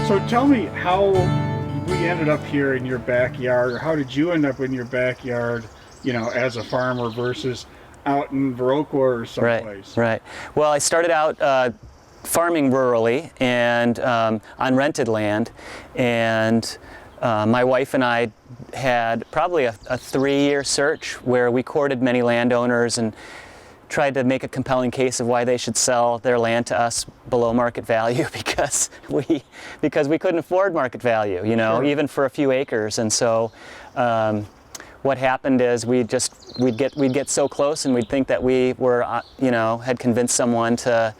So tell me how we ended up here in your backyard, or how did you end up in your backyard, you know, as a farmer versus out in Viroqua or someplace? Right. Well, I started out farming rurally and on rented land, and my wife and I had probably a 3-year search where we courted many landowners and tried to make a compelling case of why they should sell their land to us below market value because we couldn't afford market value, you know, Sure. even for a few acres. And so what happened is we'd get so close and we'd think that we were, you know, had convinced someone to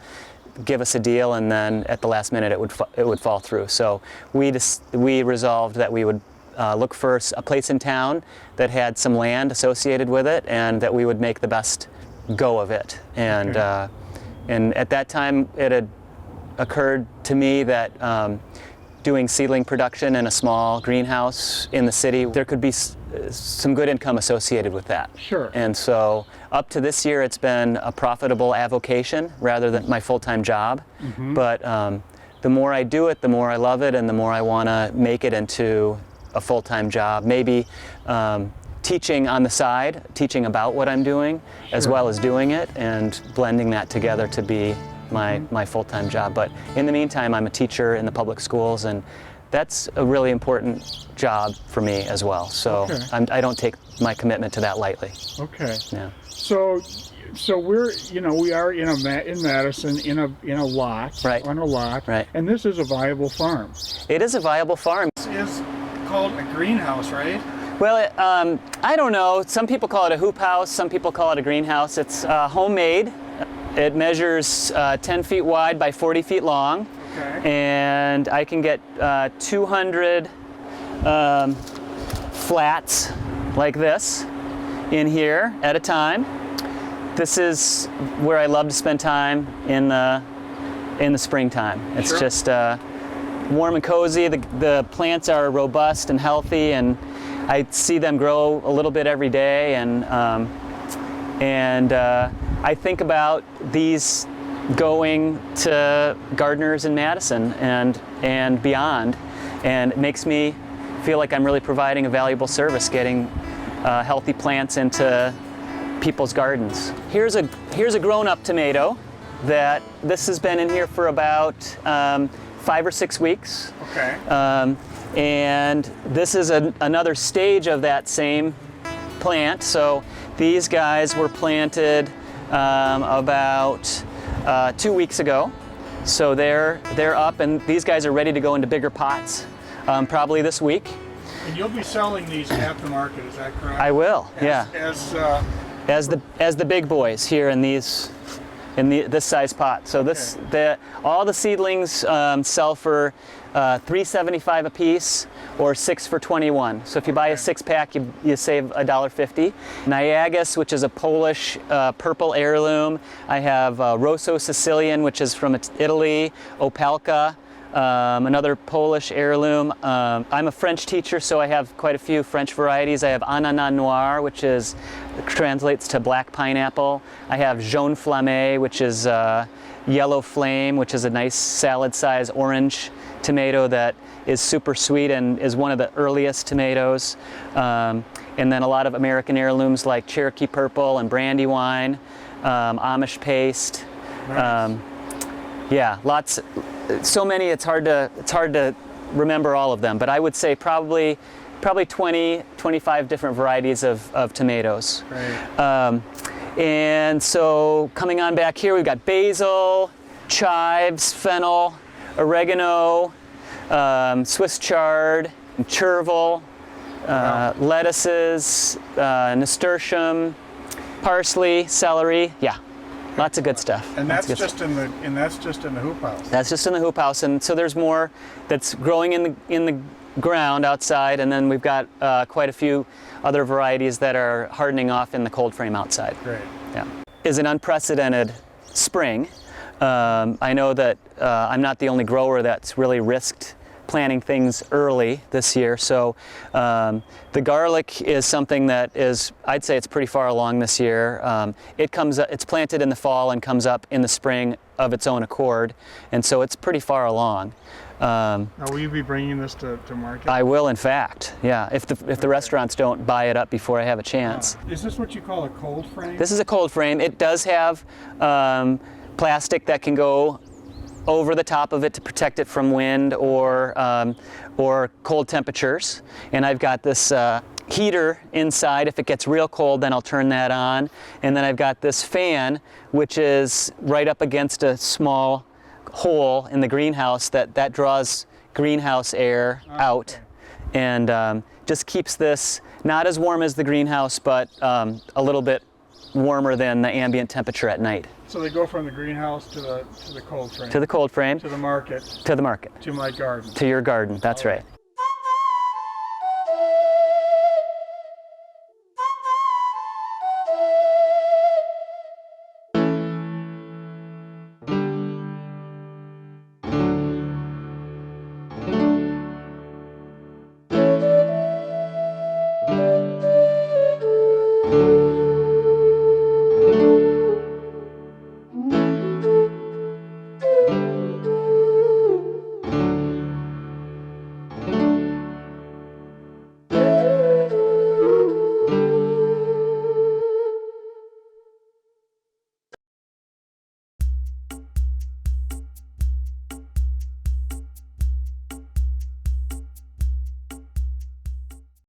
give us a deal, and then at the last minute it would fall through. So we resolved that we would look for a place in town that had some land associated with it, and that we would make the best go of it. And Okay. And at that time it had occurred to me that doing seedling production in a small greenhouse in the city, there could be some good income associated with that. Sure. And so up to this year it's been a profitable avocation rather than my full-time job. Mm-hmm. But the more I do it, the more I love it, and the more I want to make it into a full-time job. Maybe teaching on the side, teaching about what I'm doing, as Sure. well as doing it, and blending that together to be my full-time job. But in the meantime, I'm a teacher in the public schools, and that's a really important job for me as well. So Okay. I don't take my commitment to that lightly. Okay. Yeah. So we're, you know, we are in Madison in a lot, Right. on a lot, Right. and this is a viable farm. It is a viable farm. This is called a greenhouse, right? Well, I don't know. Some people call it a hoop house. Some people call it a greenhouse. It's homemade. It measures 10 feet wide by 40 feet long. Okay. And I can get 200 flats like this in here at a time. This is where I love to spend time in the springtime. It's Sure. just warm and cozy. The plants are robust and healthy, and I see them grow a little bit every day. And I think about these going to gardeners in Madison and beyond, and it makes me feel like I'm really providing a valuable service, getting healthy plants into people's gardens. Here's a grown-up tomato that this has been in here for about 5 or 6 weeks. Okay. And this is another stage of that same plant. So these guys were planted about 2 weeks ago. So they're up, and these guys are ready to go into bigger pots probably this week. And you'll be selling these at the market, is that correct? I will, yeah. As the big boys here in this size pot. So all the seedlings sell for $3.75 a piece, or 6 for $21. So if you buy a 6-pack, you save $1.50. Niagas, which is a Polish purple heirloom. I have Rosso Sicilian, which is from Italy. Opalka, another Polish heirloom. I'm a French teacher, so I have quite a few French varieties. I have Ananas Noir, which translates to black pineapple. I have Jaune Flamme, which is Yellow Flame, which is a nice salad-sized orange tomato that is super sweet and is one of the earliest tomatoes. And then a lot of American heirlooms like Cherokee Purple and Brandywine, Amish Paste. Nice. Yeah, lots. So many, it's hard to remember all of them, but I would say probably 20, 25 different varieties of tomatoes. Right. And so coming on back here, we've got basil, chives, fennel, oregano, Swiss chard, chervil, lettuces, nasturtium, parsley, celery. Yeah. Lots of good stuff. And that's just in the hoop house. That's just in the hoop house, and so there's more that's growing in the ground outside, and then we've got quite a few other varieties that are hardening off in the cold frame outside. Great. Yeah, is an unprecedented spring. I know that I'm not the only grower that's really risked planting things early this year. So the garlic is something that is, I'd say it's pretty far along this year. It's planted in the fall and comes up in the spring of its own accord, and so it's pretty far along. Now, will you be bringing this to market? I will, in fact, yeah, if the restaurants don't buy it up before I have a chance. Is this what you call a cold frame? This is a cold frame. It does have plastic that can go over the top of it to protect it from wind or cold temperatures. And I've got this heater inside. If it gets real cold, then I'll turn that on. And then I've got this fan, which is right up against a small hole in the greenhouse that draws greenhouse air out, and just keeps this not as warm as the greenhouse, but a little bit warmer than the ambient temperature at night. So they go from the greenhouse to the cold frame. To the cold frame. To the market. To the market. To my garden. To your garden, that's right.